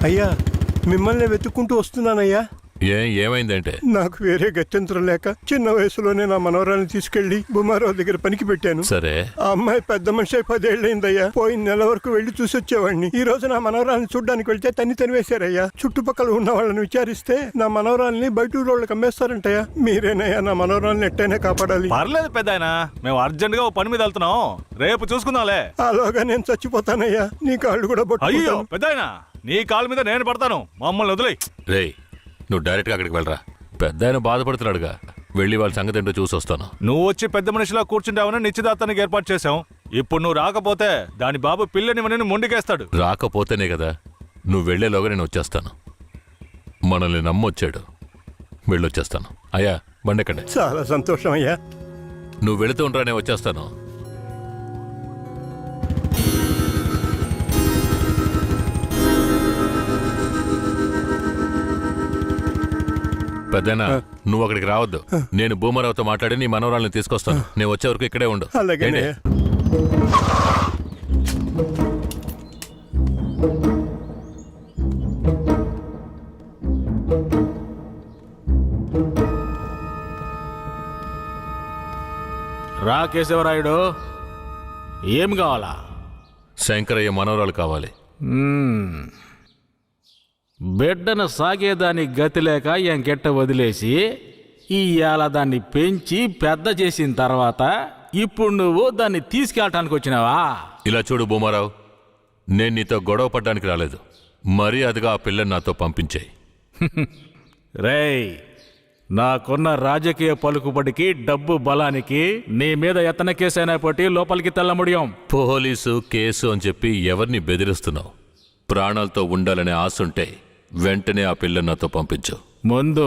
అయ్యా మిమ్మల్ని వెతుక్కుంటూ వస్తున్నానయ్యా. ఏమైందంటే నాకు వేరే గత్యంతరం లేక చిన్న వయసులోనే నా మనవరాన్ని తీసుకెళ్లి బుమారావు దగ్గర పనికి పెట్టాను. సరే, ఆ అమ్మాయి పెద్ద మనిషి 10 ఏళ్ళైందయ్యా. పోయిన నెల వరకు వెళ్లి చూసొచ్చేవాడిని. ఈ రోజు నా మనవరాన్ని చూడ్డానికి వెళ్తే తనివేశారయ్యా. చుట్టుపక్కల ఉన్న వాళ్ళని విచారిస్తే నా మనవరాల్ని బయట ఊరోళ్ళకి అమ్మేస్తారంటయ్యా. మీరేనయ్యా నా మనవరాల్ని ఎట్టయినా కాపాడాలి. పర్లేదు పెద్దాయనా, మేము అర్జెంట్ గా పని మీద వెళ్తున్నాం, రేపు చూసుకుందాంలే. అలాగా నేను చచ్చిపోతానయ్యా. నీ కాళ్ళు కూడా అయ్యో పట్టుకుంటాను. పెద్దాయనా, నీ కాళ్ళ మీద నేను పడతాను, మమ్మల్ని వదిలే. రే నువ్వు డైరెక్ట్గా అక్కడికి వెళ్ళరా. పెద్ద ఆయన బాధపడుతున్నాడుగా, వెళ్ళి వాళ్ళ సంగతి ఏంటో చూసి వస్తాను. నువ్వు వచ్చి పెద్ద మనిషిలా కూర్చుంటావని నిశ్చితార్థానికి ఏర్పాటు చేశాం. ఇప్పుడు నువ్వు రాకపోతే దాని బాబు పిల్లని మొండికేస్తాడు. రాకపోతేనే కదా, నువ్వు వెళ్లేలోగా నేను వచ్చేస్తాను. మనల్ని నమ్మొచ్చాడు, వెళ్ళొచ్చేస్తాను. అయ్యా బండెక్కండి. చాలా సంతోషం అయ్యా. నువ్వు వెళుతూ ఉండరా, నేను వచ్చేస్తాను. పెద్దనా, నువ్వు అక్కడికి రావద్దు. నేను భూమారావుతో మాట్లాడి నీ మనవరాల్ని తీసుకొస్తాను. నేను వచ్చే వరకు ఇక్కడే ఉండు. అలాగే. రా కేశవరాయుడు, ఏం కావాలా? శంకరయ్య మనవరాలు కావాలి. బిడ్డను సాగేదానికి గతి లేక ఎంకెట్ట వదిలేసి ఇవాళ దాన్ని పెంచి పెద్ద చేసిన తర్వాత ఇప్పుడు నువ్వు దాన్ని తీసుకెళ్ళటానికి వచ్చినావా? ఇలా చూడు భూమారావు, నేను నీతో గొడవ పడ్డానికి రాలేదు. మర్యాదగా ఆ పిల్లని నాతో పంపించేయి. రేయ్, నాకున్న రాజకీయ పలుకుబడికి డబ్బు బలానికి నీ మీద ఎత్తన కేసైనా పట్టి లోపలికి తెల్ల ముడియం. పోలీసు కేసు అని చెప్పి ఎవరిని బెదిరిస్తున్నావు? ప్రాణాలతో ఉండాలనే ఆశుంటే వెంటనే ఆ పిల్లని నాతో పంపించు. ముందు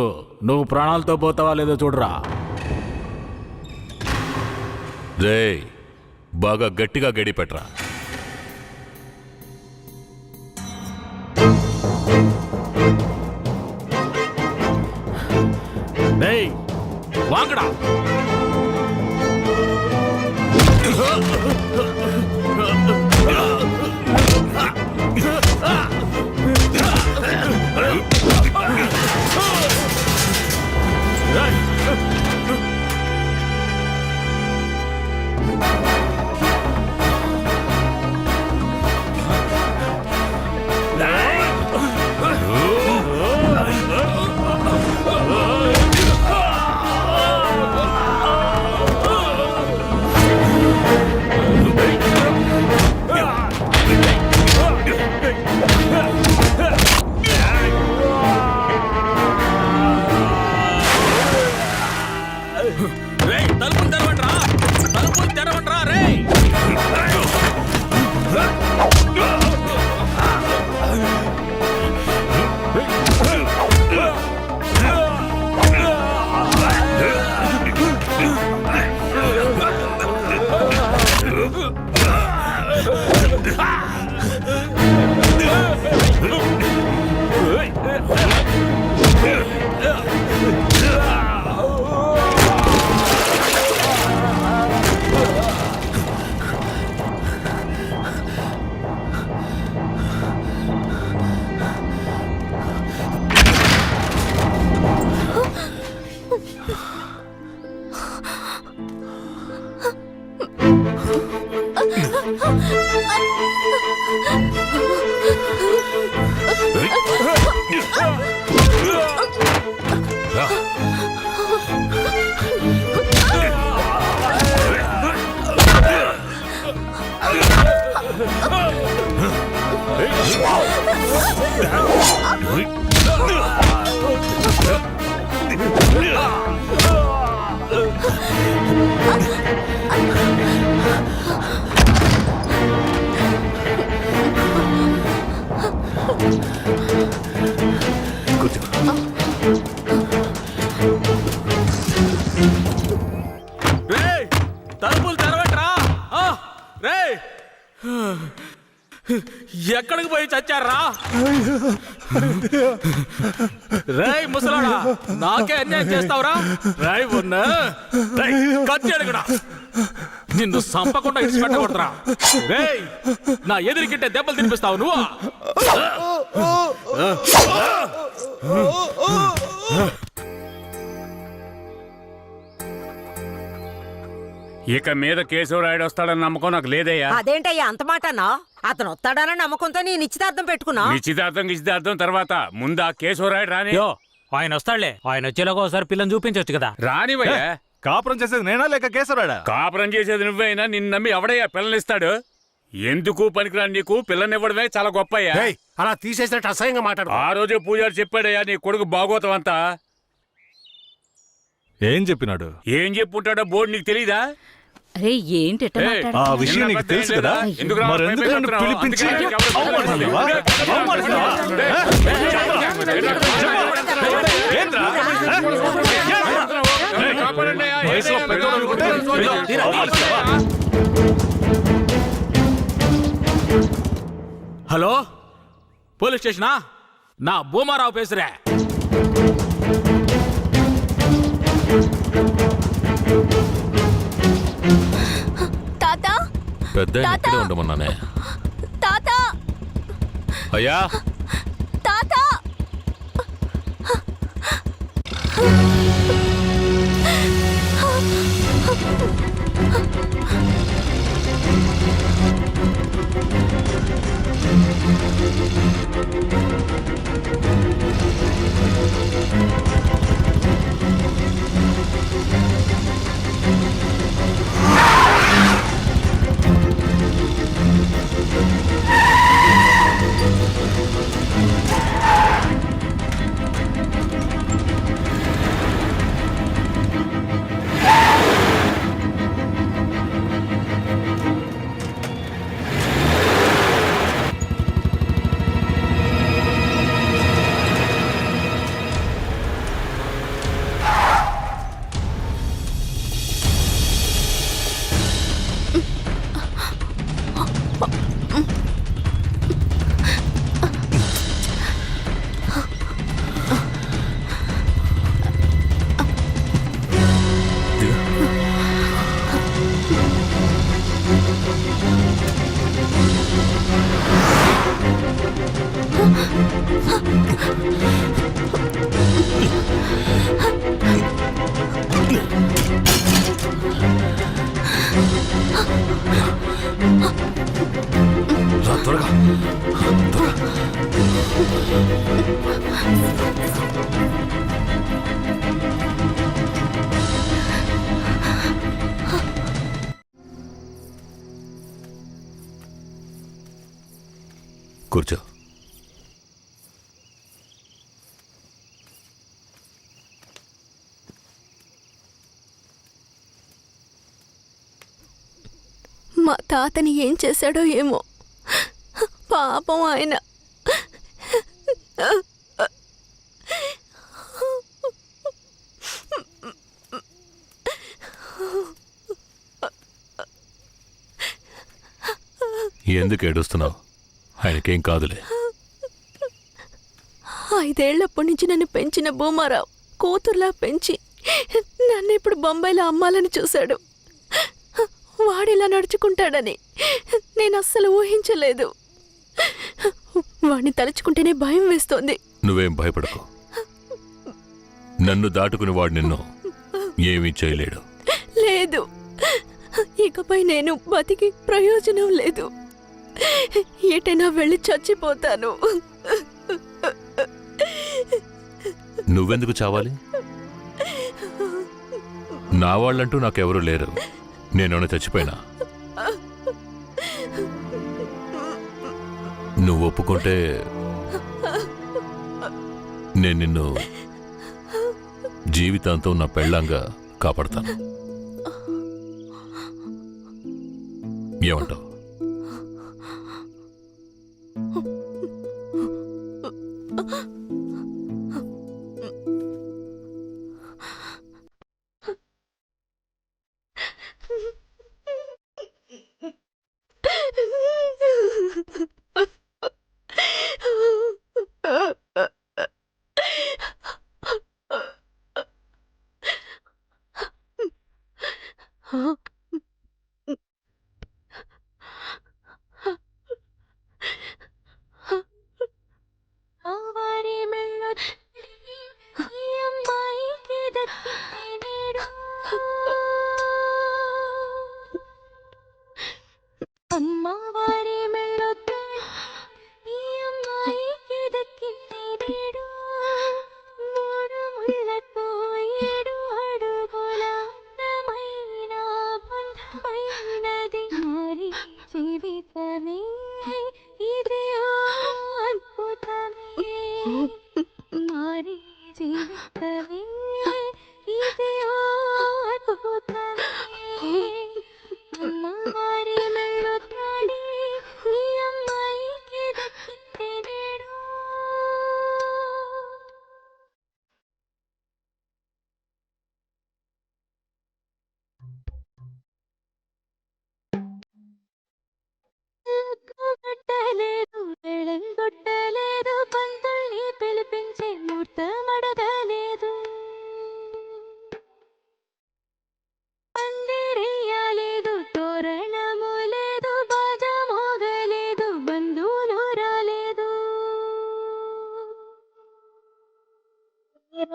నువ్వు ప్రాణాలతో పోతావా లేదో చూడరా. రేయ్, బాగా గట్టిగా గడి పెట్టరా. రేయ్, వాంగడా. ఎక్కడికి పోయి చచ్చారా? రేయ్ ముసలాడా, నాకే అన్యాయం చేస్తావురా? రేయ్ ఉన్నా కత్తి అడుగుడా, నిన్ను సంపకుండా ఇచ్చి పెట్టకూడదురా. రేయ్, నా ఎదురుకింటే దెబ్బలు తినిపిస్తావు నువ్వు. ఇక మీద కేశవరాయుడు వస్తాడని నమ్మకం నాకు లేదయ్యా. అదేంటయ్యా అంత మాట అన్నా? అతను వస్తాడన్న నమ్మకంతో నీ నిశ్చితార్థం పెట్టుకున్నా. నిశ్చితార్థం తర్వాత ముందు ఆ కేశవరాయుడు రాని. ఆయన వస్తాడులే. ఆయన వచ్చేలాగా ఒకసారి పిల్లని చూపించొచ్చు కదా. రానివయ్యా. కాపురం చేసేది నేనా లేక కేశవరాడా? కాపురం చేసేది నువ్వైనా నిన్ను నమ్మి ఎవడయ్యా పిల్లనిస్తాడు? ఎందుకు పనికిరాని నీకు పిల్లనివ్వడమే చాలా గొప్పయ్యా. అలా తీసేసినట్టు అసహ్యంగా మాట్లాడు. ఆ రోజే పూజారి చెప్పాడయ్యా నీ కొడుకు భాగవతం అంతా. ఏం చెప్పినాడు? ఏం చెప్పుంటాడో బోర్డు నీకు తెలీదా? అరే ఏంటి ఆ విషయం నీకు తెలుసు కదా, మరెందుకు నన్ను పిలిపించి అవమానిస్తున్నావా? ఏంట్రా? వయసులో పెద్దోడు అనుకుంటే అవమానిస్తావా? Hello, police స్టేషనా? నా భూమారావు పేసురే. పెద్ద ఇక్కడే ఉండమన్నానే. అయ్యా త్వరగా కూర్చో. మా తాతని ఏం చేశాడో ఏమో, పాపం ఆయన. ఎందుకు ఏడుస్తున్నావు? ఆయనకేం కాదులే. 5 ఏళ్లప్పటి నుంచి నన్ను పెంచిన భూమారావు కూతుర్లా పెంచి నన్ను ఇప్పుడు బొంబాయిలో అమ్మాలని చూశాడు. వాడిలా నడుచుకుంటాడని నేను అస్సలు ఊహించలేదు. వాడిని తలుచుకుంటేనే భయం వేస్తోంది. నువ్వేం భయపడకు. నన్ను దాటుకుని వాడు నిన్ను ఏమీ చేయలేడు. లేదు, ఇకపై నేను బతికి ప్రయోజనం లేదు. ఎటైనా వెళ్ళి చచ్చిపోతాను. నువ్వెందుకు చావాలి? నా వాళ్ళంటూ నాకెవరూ లేరు. నేను చచ్చిపోయినా నువ్వు ఒప్పుకుంటే నేను నిన్ను జీవితాంతం నా పెళ్ళంగా కాపాడతాను. ఏమంటావు?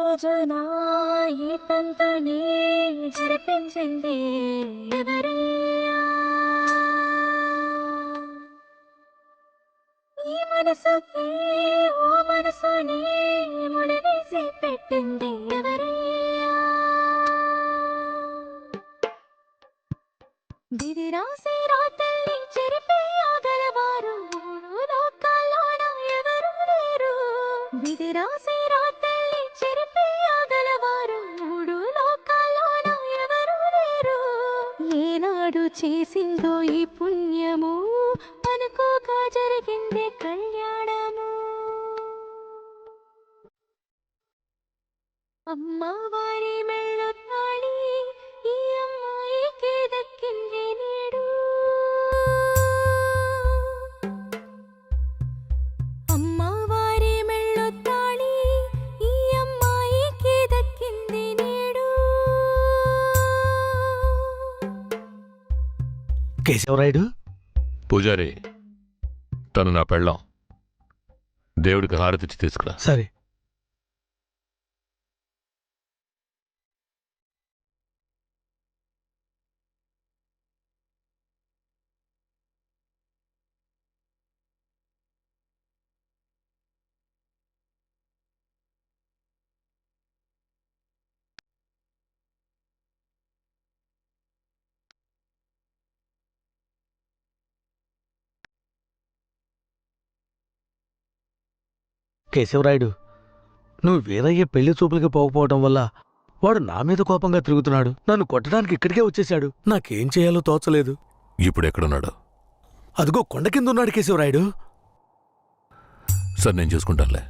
రోజున ఈ తంతుని జరిపించింది ఎవరయ్యా? ఈ మనసుకి ఓ మనసుని ముడివేసి పెట్టింది ఎవరయ్యా? దిది రాసి రాతల్ని చెరిపేయగలవారు మూడు లోకాల్లోన ఎవరు లేరు. దిది రాసి రాతల్ని చెరిపేయగలవారు మూడు లోకాల్లోన ఎవరు లేరు. ఏనాడు చేసిందో ఈ పుణ్యము అనుకోగా జరిగింది కళ్యాణము. అమ్మవారి మెళ్ళ తాళి ఈ అమ్మాయికి దక్కింది నేడు. అమ్మవారి మెళ్ళ తాళి ఈ అమ్మాయికి దక్కింది నేడు. కేశవరాయుడు పూజారి, తను నా పెళ్ళాం. దేవుడికి హారతిచ్చి తీసుకురా. సరే. కేశవరాయుడు, నువ్వు వీరయ్య పెళ్లి చూపులకి పోకపోవడం వల్ల వాడు నా మీద కోపంగా తిరుగుతున్నాడు. నన్ను కొట్టడానికి ఇక్కడికే వచ్చేశాడు. నాకేం చేయాలో తోచలేదు. ఇప్పుడు ఎక్కడున్నాడు? అదిగో కొండ కింద ఉన్నాడు కేశవరాయుడు. సార్, నేను చూసుకుంటానులే.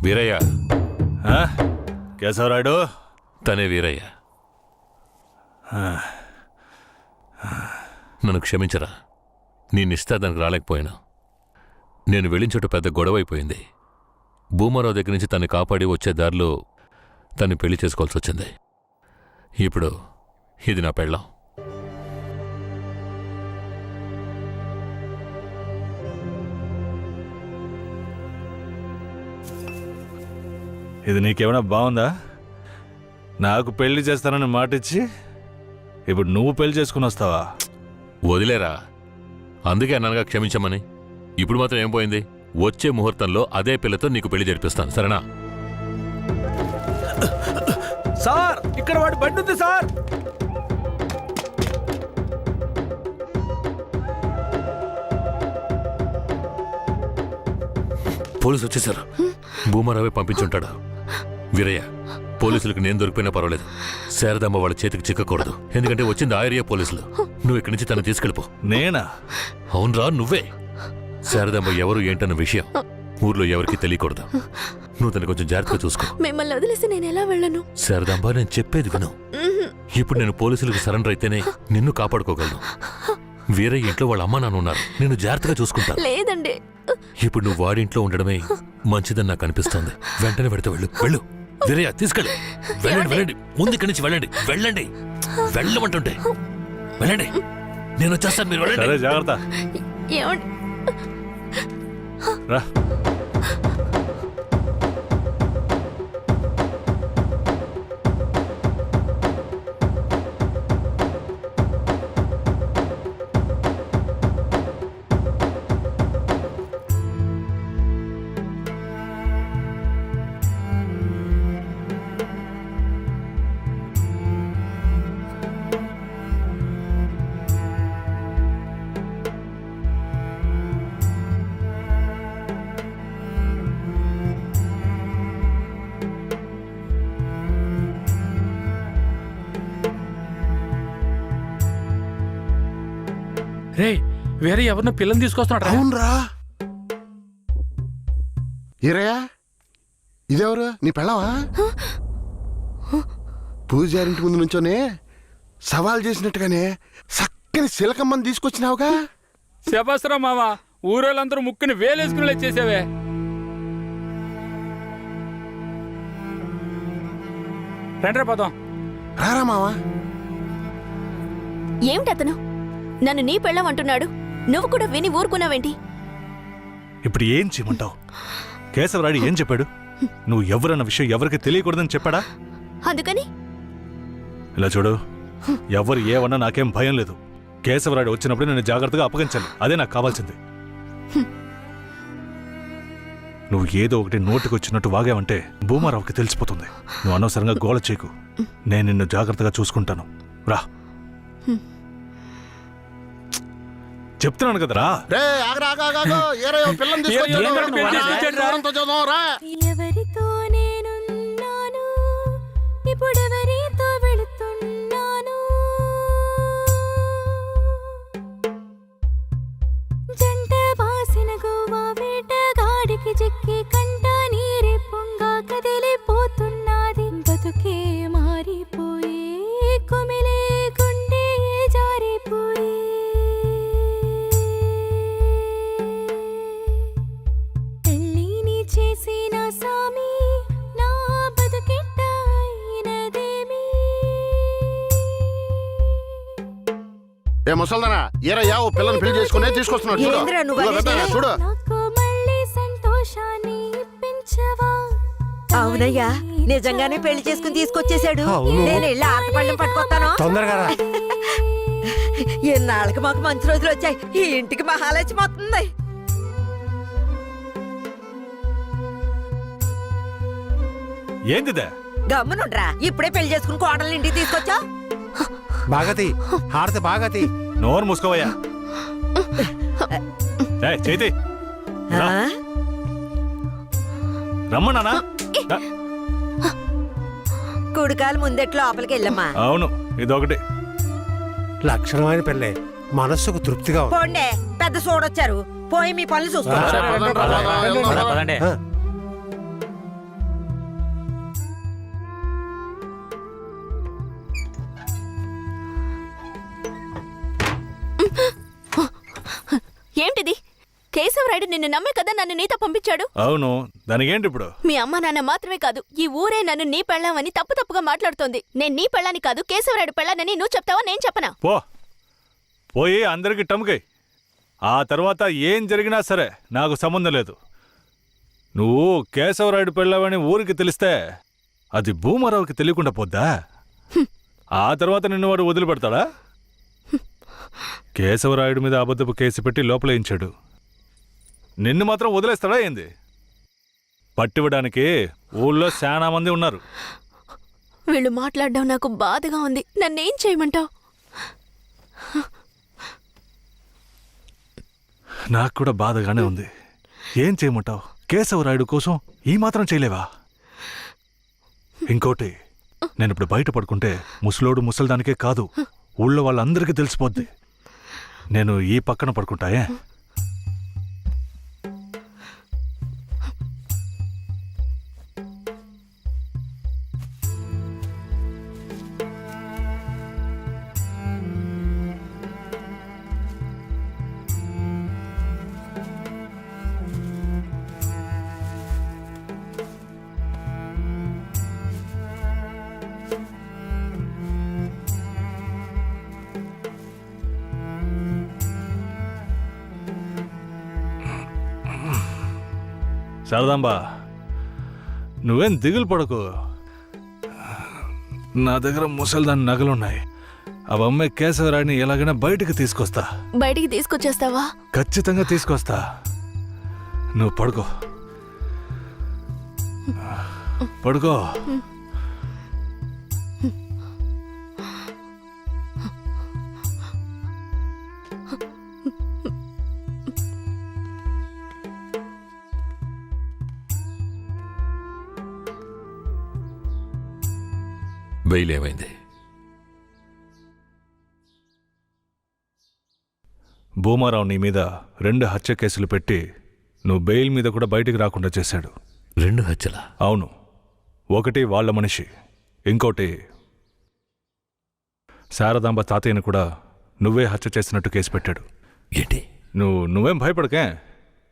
వీరయ్య. కేశవరాయుడు, తనే వీరయ్య. నన్ను క్షమించరా. నేనిస్తా దానికి రాలేకపోయినా. నేను వెళ్ళిన చోట పెద్ద గొడవ అయిపోయింది. భూమారావు దగ్గర నుంచి తన్ని కాపాడి వచ్చే దారిలో తన్ని పెళ్లి చేసుకోవాల్సి వచ్చింది. ఇప్పుడు ఇది నా పెళ్ళాం. ఇది నీకేమైనా బాగుందా? నాకు పెళ్లి చేస్తానని మాటిచ్చి ఇప్పుడు నువ్వు పెళ్లి చేసుకుని వస్తావా? వదిలేరా. అందుకే అన్నగా క్షమించమని. ఇప్పుడు మాత్రం ఏం పోయింది? వచ్చే ముహూర్తంలో అదే పిల్లతో నీకు పెళ్లి జరిపిస్తాను, సరేనా? సార్, ఇక్కడ వాడి బండి ఉంది సార్. పోలీసు వచ్చేశారు. భూమారావే పంపించుంటాడు. వీరయ్య, పోలీసులకు నేను దొరికిపోయినా పర్వాలేదు. శారదమ్మ వాళ్ళ చేతికి చిక్కకూడదు. ఎందుకంటే వచ్చింది ఆ ఏరియా పోలీసులు. నువ్వు ఇక్కడి నుంచి తను తీసుకెళ్ళిపో. నేనా? అవునరా, నువ్వే. శారదమ్మ ఎవరు ఏంటన్న విషయం ఊర్లో ఎవరికి తెలియకూడదు. నువ్వు తను కొంచెం జాగ్రత్తగా చూసుకో. మిమ్మల్ని వదిలేసి నేను ఎలా వెళ్ళను? శారదాంబ, నేను చెప్పేది విను. ఇప్పుడు నేను పోలీసులకు సరెండర్ అయితేనే నిన్ను కాపాడుకోగలను. వీరయ్య ఇంట్లో వాళ్ళ అమ్మ నాన్న ఉన్నారు. నేను జాగ్రత్తగా చూసుకుంటా. లేదండి. ఇప్పుడు నువ్వు వాడింట్లో ఉండడమే మంచిదని నాకు అనిపిస్తోంది. వెంటనే పెడితే వెళ్ళు. వెళ్ళు వీరయ్య, తీసుకెళ్ళు. వెళ్ళండి, వెళ్ళండి. ముందు ఇక్కడి నుంచి వెళ్ళండి. వెళ్ళండి, వెళ్ళమంటుంటే వెళ్ళండి. నేను వచ్చేస్తాను, మీరు వెళ్ళండి. సరే, జాగ్రత్త. ఏమండి? రా. రే, వేరే ఎవరినో పిల్లని తీసుకొస్తున్నాడు. అవునరా. ఈరయ్యా, ఇదెవరు? నీ పెళ్ళవా? పూజారింటి ముందు నుంచోనే సవాల్ చేసినట్టుగానే చక్కని శిలకమ్మని తీసుకొచ్చినావుగా. శబాస్రా మామ, ఊరోళ్ళందరూ ముక్కుని వేలేసుకునేలా చేసావే. రండి పోదాం. రారా మావా. ఏమిటతను నన్ను నీ పెళ్ళం అంటున్నాడు, నువ్వు కూడా విని ఊరుకున్నావేంటి? ఇప్పుడు ఏం చేయమంటావు? కేశవరాయుడు ఏం చెప్పాడు? నువ్వు ఎవరన్న విషయం ఎవరికి తెలియకూడదని చెప్పాడా? అందుకని ఇలా చూడు, ఎవరు ఏమన్నా నాకేం భయం లేదు. కేశవరాయుడు వచ్చినప్పుడు నేను జాగ్రత్తగా అప్పగించాలి, అదే నాకు కావాల్సింది. నువ్వు ఏదో ఒకటి నోటికొచ్చినట్టు వాగావంటే భూమారావుకి తెలిసిపోతుంది. నువ్వు అనవసరంగా గోల చేయకు, నేను నిన్ను జాగ్రత్తగా చూసుకుంటాను. రా, చెప్తున్నాను కదరా. రే ఆగరా ఆగాగాగో. ఏరయ్యో పిల్లని తీసుకొచ్చాడు. ఏంటంటే పెళ్లి చేసుకొచ్చాడు రా? ఎవరంతో చూద్దాం రా. ఎవరితో నేనున్నాను, ఇప్పుడెవరితో వెళుతున్నాను? జంట బాసిన గోవా వేటగాడికి చిక్కి కంట నీరే పొంగ కదిలిపోతున్నది. బతుకే మారిపోయి కుమిలే గుండె జారిపోయి పెళ్ళిని చేసిన సామి నా బతుకెట్ట అయినదేమి? ఏ ముసల్దానా, ఏరయ్యా ఓ పిల్లని పెళ్లి చేసుకునే తీసుకొస్తున్నాడు చూడు. ఏందిరా నువ్వు ఇదిగో అనేది? పెద్దయ్య, చూడు. నాకు మళ్ళీ సంతోషాన్ని ఇప్పించవా? అవునయ్యా, నిజంగానే పెళ్లి చేసుకుని తీసుకొచ్చేసాడు. నేను వెళ్ళి ఆటపళ్ళం పట్టుకొస్తాను. తొందరగా రా. ఎన్నాళ్ళకి మాకు మంచి రోజులు వచ్చాయి. ఈ ఇంటికి మహాలక్ష్మి వస్తుంది. ఏందిదే? గమ్మునుండ్రా, ఇప్పుడే పెళ్లి చేసుకుని కోడల్ని ఇంటికి తీసుకొచ్చా. బాగతి హారతి బాగతి. నోరు మూసుకోవయ్యా. ఏయ్, చేతి రా. రమ్మన్నానా? రా. కుడికాలు ముందెట్లు లోపలికి వెళ్ళమ్మా. అవును, ఇదొకటి. లక్షణమైన పెళ్ళే, మనస్సుకు తృప్తిగా ఉంది. పోండే, పెద్ద సోడొచ్చారు. పోయి మీ పనులు చూసుకోండి. పదండి. ఏంటిది? కేశవరాయుడు నిన్ను నమ్మే కదా నన్ను నీతో పంపించాడు. అవును, దానికేంటి ఇప్పుడు? మీ అమ్మ నాన్న మాత్రమే కాదు, ఈ ఊరే నన్ను నీ పెళ్ళామని తప్పుగా మాట్లాడుతోంది. నేను నీ పెళ్ళాని కాదు, కేశవరాయుడు పెళ్ళానని నువ్వు చెప్తావా, నేను చెప్పనా? పోయి అందరికి టముకై. ఆ తర్వాత ఏం జరిగినా సరే నాకు సంబంధం లేదు. నువ్వు కేశవరాయుడు పెళ్ళావని ఊరికి తెలిస్తే అది భూమారావుకి తెలియకుండా పోద్దా? ఆ తర్వాత నిన్ను వాడు వదిలిపెడతాడా? కేశవరాయుడు మీద అబద్ధపు కేసు పెట్టి లోపలేయించాడు. నిన్ను మాత్రం వదిలేస్తాడా ఏంది? పట్టివ్వడానికి ఊళ్ళో చాలా మంది ఉన్నారు. వీళ్ళు మాట్లాడడం నాకు బాధగా ఉంది. నన్నేం చేయమంటావు? నాకు కూడా బాధగానే ఉంది. ఏం చేయమంటావు? కేశవరాయుడు కోసం ఈ మాత్రం చేయలేవా? ఇంకోటి, నేను ఇప్పుడు బయట పడుకుంటే ముసలోడు ముసల్దానికే కాదు, ఊళ్ళో వాళ్ళందరికీ తెలిసిపోద్ది. నేను ఈ పక్కన పడుకుంటాయే. శారదాంబా, నువ్వేం దిగులు పడకు. నా దగ్గర ముసల్దాని నగలున్నాయి. అవమ్మే కేశవరాయుడిని ఎలాగైనా బయటికి తీసుకొస్తా. బయటికి తీసుకొచ్చేస్తావా? ఖచ్చితంగా తీసుకొస్తా. నువ్వు పడుకో, పడుకో. బెయిల్ ఏమైంది? భూమారావు నీ మీద 2 హత్య కేసులు పెట్టి నువ్వు బెయిల్ మీద కూడా బయటికి రాకుండా చేశాడు. 2 హత్యలా? అవును. ఒకటి వాళ్ళ మనిషి, ఇంకోటి శారదాంబ తాతయ్యను కూడా నువ్వే హత్య చేసినట్టు కేసు పెట్టాడు. ఏంటి? నువ్వేం భయపడకే.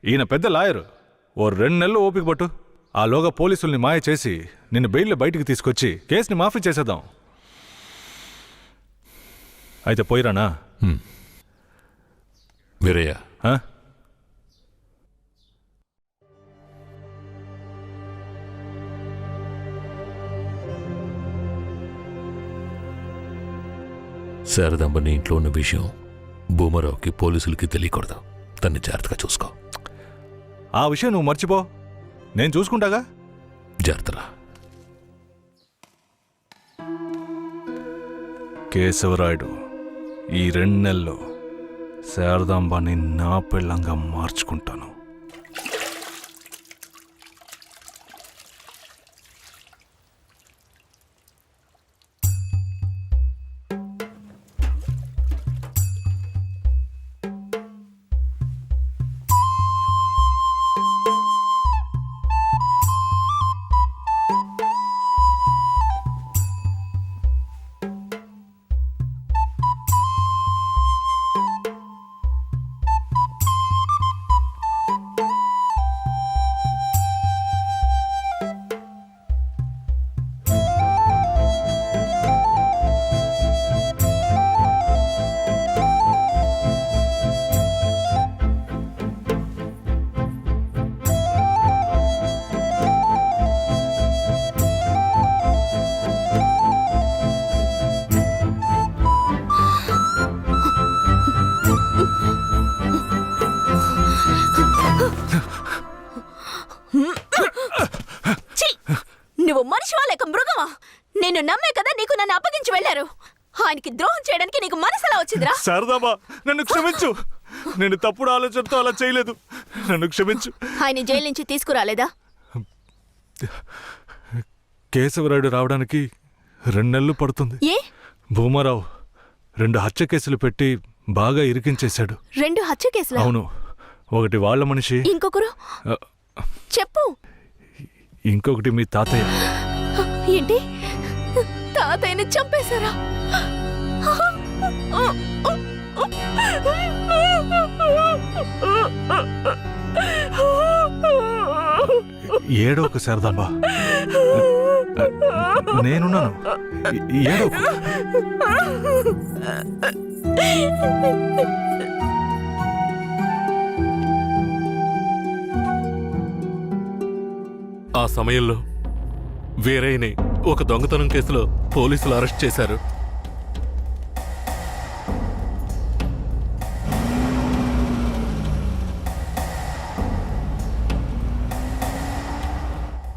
ఈయన పెద్ద లాయరు. ఓ 2 నెలలు ఓపిక పట్టు. ఆలోగా పోలీసుల్ని మాయ చేసి నిన్ను బెయిల్లో బయటికి తీసుకొచ్చి కేసుని మాఫీ చేసేద్దాం. అయితే పోయిరానా? వీరయ్య, ఆ? శారదాంబ నీ ఇంట్లో ఉన్న విషయం భూమారావుకి పోలీసులకి తెలియకూడదు. తన్ని జాగ్రత్తగా చూసుకో. ఆ విషయం నువ్వు మర్చిపో, నేను చూసుకుంటాగా. జాగ్రత్తరా. కేశవరాయుడు, ఈ 2 నెలల్లో శారదాంబాని నా పెళ్ళంగా మార్చుకుంటాను. నువ్వు మనిషివా లేక మృగమా? నేను నమ్మే కదా నీకు నన్ను అప్పగించి వెళ్లారు. ఆయనకి ద్రోహం చేయడానికి నీకు మనసులా వచ్చిందిరా? శారదాంబా, నన్ను క్షమించు. నేను తప్పుడు ఆలోచనతో అలా చేయలేదు. నన్ను క్షమించు. ఆయన జైలు నుంచి తీసుకురాలేదా? కేశవరాయుడు రావడానికి 2 నెలలు పడుతుంది. ఏ? భూమారావు 2 హత్య కేసులు పెట్టి బాగా ఇరికించేశాడు. 2 హత్య కేసులా? అవును. ఒకటి వాళ్ళ మనిషి, ఇంకొకరు చెప్పు. ఇంకొకటి మీ తాతయ్య. ఏంటి? తాతయ్యని చంపేశారా? ఏడోకు శారదాంబా, నేనున్నాను. ఏడోకు. ఆ సమయంలో వీరయ్యని ఒక దొంగతనం కేసులో పోలీసులు అరెస్ట్ చేశారు.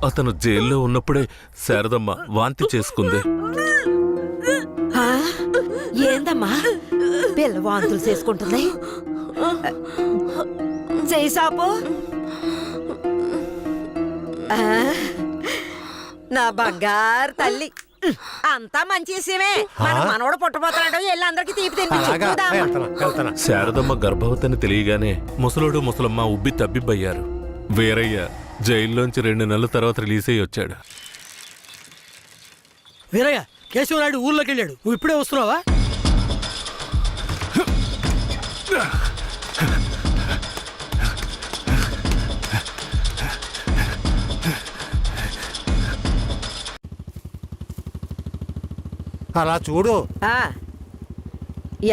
అతను జైల్లో ఉన్నప్పుడే శారదమ్మ వాంతి చేసుకుంది. ఆ? ఏందమ్మా పిల్ల వాంతులు చేసుకుంటుంది? చేయి సాపు. నా బంగారు తల్లి, అంతా మంచి విషయమే. మన మనవడు పుట్టబోతున్నాడు, వెళ్ళి అందరికి తీపి తినిపించు. శారదమ్మ గర్భవతిని తెలియగానే ముసలోడు ముసలమ్మ ఉబ్బి తబ్బిబ్బయ్యారు. వీరయ్య జైల్లోంచి 2 నెలల తర్వాత రిలీజ్ అయ్యి వచ్చాడు. వీరయ్య, కేశవరాయుడు ఊర్లోకి వెళ్ళాడు. నువ్వు ఇప్పుడే వస్తున్నావా? అలా చూడు.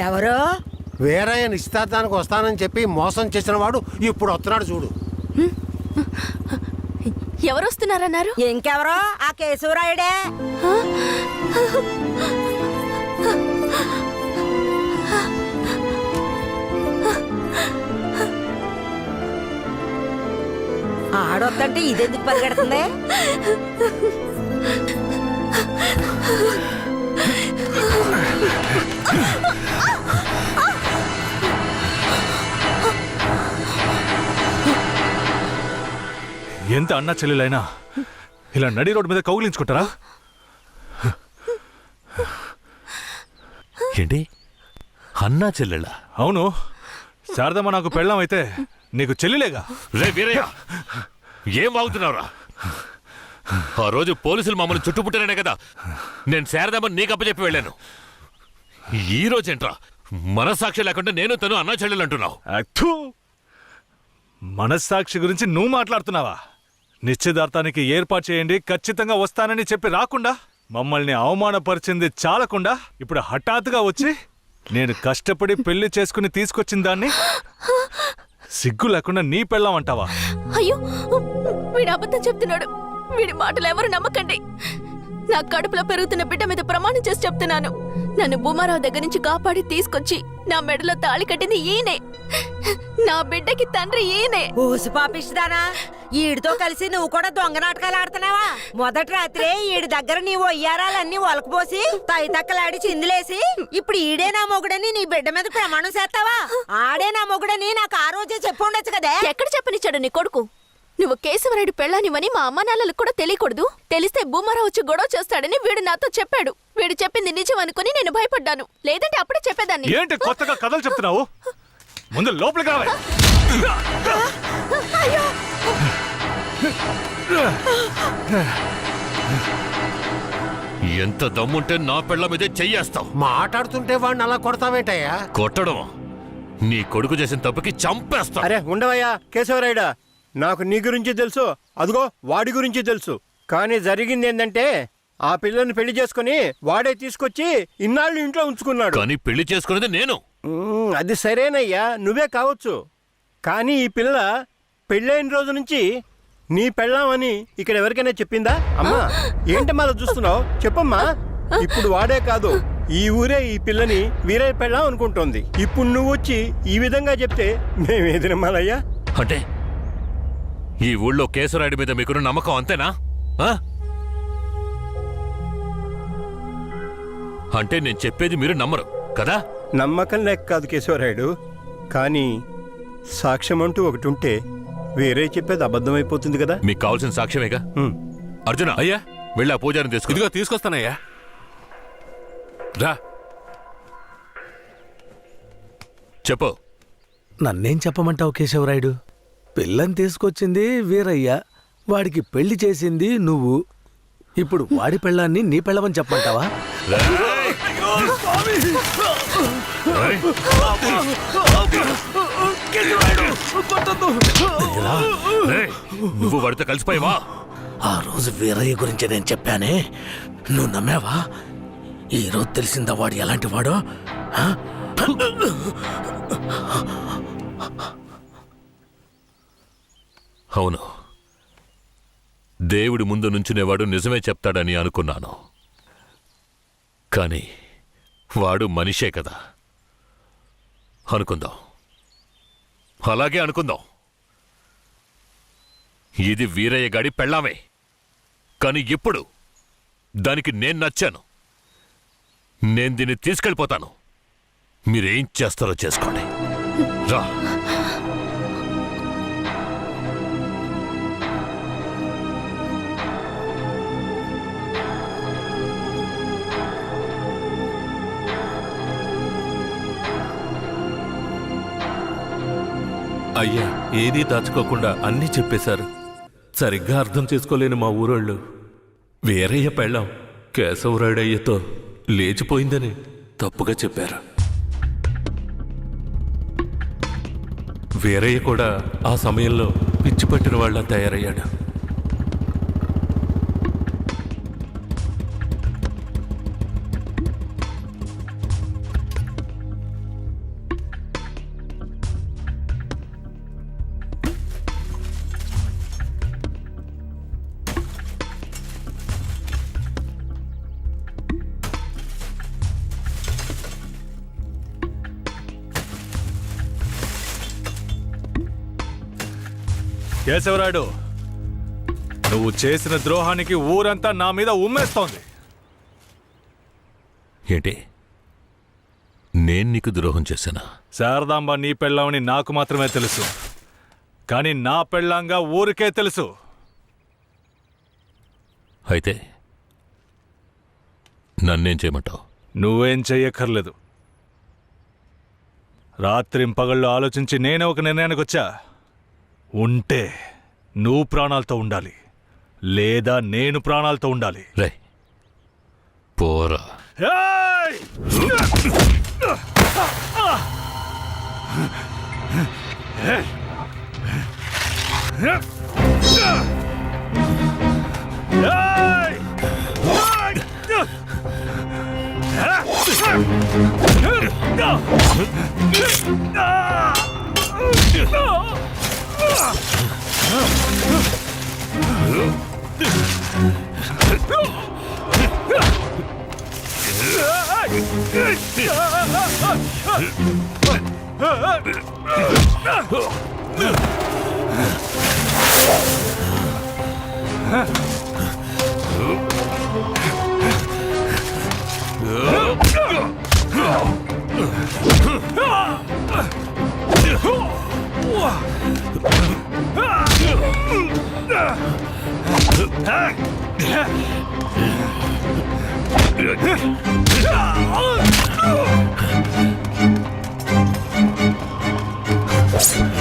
ఎవరో వీరయ్య నిశ్చితార్థానికి వస్తానని చెప్పి మోసం చేసిన వాడు ఇప్పుడు వస్తున్నాడు చూడు. ఎవరు వస్తున్నారన్నారు? ఇంకెవరో ఆ కేశవరాయుడే. ఆడొద్దంటే ఇదెందుకు పరిగెడుతుంది? ఎంత అన్నా చెల్లెలైనా ఇలా నడి రోడ్డు మీద కౌగిలించుకుంటారా? ఏంటి అన్నా చెల్లెళ్ళ? అవును. శారదమ్మ నాకు పెళ్ళాం అయితే నీకు చెల్లిలేగా. రే వీరయ్య, ఏం వాగుతున్నావురా? ఆ రోజు పోలీసులు మమ్మల్ని చుట్టుముట్టారనే కదా నేను శారదమ్మని నీకు అప్పచెప్పి వెళ్ళాను. ఈ రోజేంట్రా మనస్సాక్షి లేకుండా నేను తను అన్నా చెల్లెలు అంటున్నావు? మనస్సాక్షి గురించి నువ్వు మాట్లాడుతున్నావా? నిశ్చితార్థానికి ఏర్పాటు చేయండి, ఖచ్చితంగా వస్తానని చెప్పి రాకుండా మమ్మల్ని అవమానపరిచింది చాలకుండా ఇప్పుడు హఠాత్తుగా వచ్చి నేను కష్టపడి పెళ్లి చేసుకుని తీసుకొచ్చిన దాన్ని సిగ్గు లేకుండా నీ పెళ్ళాం అంటావా? అయ్యో వీడు అబద్ధం చెప్తున్నాడు. వీడి మాటలు ఎవరు నమ్మకండి. నా కడుపులో పెరుగుతున్న బిడ్డ మీద ప్రమాణం చేసి చెప్తున్నాను. నన్ను భూమారావు దగ్గర నుంచి కాపాడి తీసుకొచ్చి నా మెడలో తాళి కట్టింది ఈయనే. నా బిడ్డకి తండ్రి ఈయనే. ఊసి పాపిస్తానా? ఈడితో కలిసి నువ్వు కూడా దొంగ నాటకాలు ఆడుతున్నావా? మొదటి రాత్రే ఈడి దగ్గర నీ ఒయ్యారాలన్నీ ఒలకపోసి తైతక్కలాడి చిందులేసి ఇప్పుడు ఈడే నా మొగుడని నీ బిడ్డ మీద ప్రమాణం చేస్తావా? ఆడే నా మొగుడని నాకు ఆ రోజే చెప్పు ఉండొచ్చు కదే. ఎక్కడ చెప్పనిచ్చాడు నీ కొడుకు? నువ్వు కేశవరాయుడు పెళ్ళానివని మా అమ్మ నాన్నలకు కూడా తెలియకూడదు. తెలిస్తే భూమారావు వచ్చి గొడవ చేస్తాడని వీడు నాతో చెప్పాడు. వీడు చెప్పింది నిజం అనుకుని నేను భయపడ్డాను. లేదంటే అప్పుడే చెప్పేదాన్ని. ఏంటి కొత్తగా కథలు చెప్తున్నావు? ముందు లోపలికి రావే. ఎంత దమ్ముంటే నా పెళ్ళ మీదే చెయ్యేస్తావు? మాట్లాడుతుంటే వాడిని అలా కొడతావేంటయ్యా? కొట్టడం నీ కొడుకు చేసిన తప్పుకి చంపేస్తా. అరే ఉండవయ్యా కేశవరాయుడా, నాకు నీ గురించి తెలుసు, అదిగో వాడి గురించి తెలుసు. కానీ జరిగింది ఏంటంటే ఆ పిల్లని పెళ్లి చేసుకుని వాడే తీసుకొచ్చి ఇన్నాళ్ళు ఇంట్లో ఉంచుకున్నాడు. కానీ పెళ్లి చేసుకునేది నేను. అది సరేనయ్యా, నువ్వే కావచ్చు. కానీ ఈ పిల్ల పెళ్ళైన రోజు నుంచి నీ పెళ్ళామని ఇక్కడ ఎవరికైనా చెప్పిందా? అమ్మా ఏంటి మళ్ళీ చూస్తున్నావు? చెప్పమ్మా. ఇప్పుడు వాడే కాదు, ఈ ఊరే ఈ పిల్లని వీరయ్య పెళ్ళాం అనుకుంటోంది. ఇప్పుడు నువ్వు వచ్చి ఈ విధంగా చెప్తే మేమేది నమ్మాలయ్యా? అంటే ఈ ఊళ్ళో కేశవరాయుడి మీద మీకున్న నమ్మకం అంతేనా? అంటే నేను చెప్పేది మీరు నమ్మరు కదా? నమ్మకం లేక కాదు కేశవరాయుడు, కానీ సాక్ష్యం అంటూ ఒకటి ఉంటే వేరే చెప్పేది అబద్ధమైపోతుంది కదా. మీకు కావాల్సిన సాక్ష్యమేగా. అర్జున, అయ్యా వెళ్ళి ఆ పూజారిని తీసుకు. ఇదిగో తీసుకొస్తానయ్యా. రా. చెప్పు. నన్నేం చెప్పమంటావు కేశవరాయుడు? పిల్లని తీసుకొచ్చింది వీరయ్య, వాడికి పెళ్లి చేసింది నువ్వు. ఇప్పుడు వాడి పెళ్ళాన్ని నీ పెళ్ళమని చెప్పమంటావా? నువ్వు వాడితో కలిసిపోయావా? ఆ రోజు వీరయ్య గురించి నేను చెప్పానే, నువ్వు నమ్మావా? ఈ రోజు తెలిసిందా వాడు ఎలాంటి వాడో? అవును, దేవుడి ముందు నుంచునేవాడు నిజమే చెప్తాడని అనుకున్నాను. కానీ వాడు మనిషే కదా. అనుకుందాం, అలాగే అనుకుందాం. ఇది వీరయ్య గాడి పెళ్ళామే. కానీ ఇప్పుడు దానికి నేను నచ్చాను. నేను దీన్ని తీసుకెళ్ళిపోతాను. మీరేం చేస్తారో చేసుకోండి. రా. అయ్యా, ఏదీ దాచుకోకుండా అన్నీ చెప్పేశారు. సరిగ్గా అర్థం చేసుకోలేని మా ఊరోళ్ళు వీరయ్య పెళ్ళాం కేశవరాయుడయ్యతో లేచిపోయిందని తప్పుగా చెప్పారు. వీరయ్య కూడా ఆ సమయంలో పిచ్చి పట్టిన వాళ్ళ తయారయ్యాడు. కేశవరాయుడు, నువ్వు చేసిన ద్రోహానికి ఊరంతా నా మీద ఉమ్మేస్తోంది. ఏంటి, నేను నీకు ద్రోహం చేశానా? శారదాంబ నీ పెళ్ళామని నాకు మాత్రమే తెలుసు, కానీ నా పెళ్ళాంగా ఊరికే తెలుసు. అయితే నన్నేం చేయమంటావు? నువ్వేం చెయ్యక్కర్లేదు. రాత్రింపగళ్ళు ఆలోచించి నేనే ఒక నిర్ణయానికి వచ్చా. ఉంటే నువ్వు ప్రాణాలతో ఉండాలి, లేదా నేను ప్రాణాలతో ఉండాలి. రే పోరా.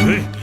Hey!